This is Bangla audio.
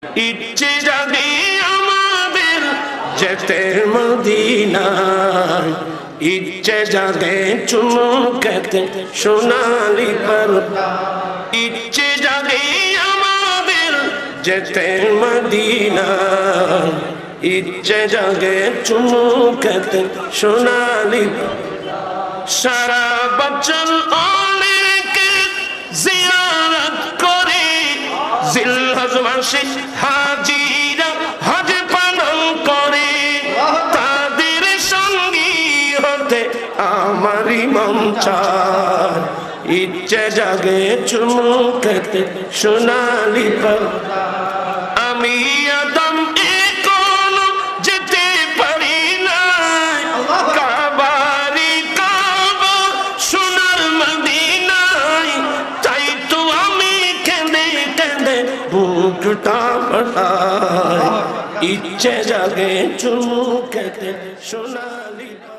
ইচ্ছে জাগে আমাদের যেতে মদিনায়, ইচ্ছে জাগে চুমু খেতে সোনালি পর্দায়। ইচ্ছে জাগে আমাদের যেতে মদিনায়, ইচ্ছে জাগে চুমু খেতে সোনালি পর্দায়। সারা বছর অনেকে জিয়ারত করে, জিলহজ মাসে হাজিরা হজ পালন করে। তাদের সঙ্গী হতে আমারই মন চায়, ইচ্ছে জাগে চুমু খেতে সোনালি পর্দায়। আমি আদম এখনো যেতে পারি না, কাবারি কাবা সোনার মদিনায়। তাই তো আমি কেঁদে কেঁদে বুকটা ফাটাই, ইচ্ছে জাগে চুমু খেতে সোনালি পর্দায়।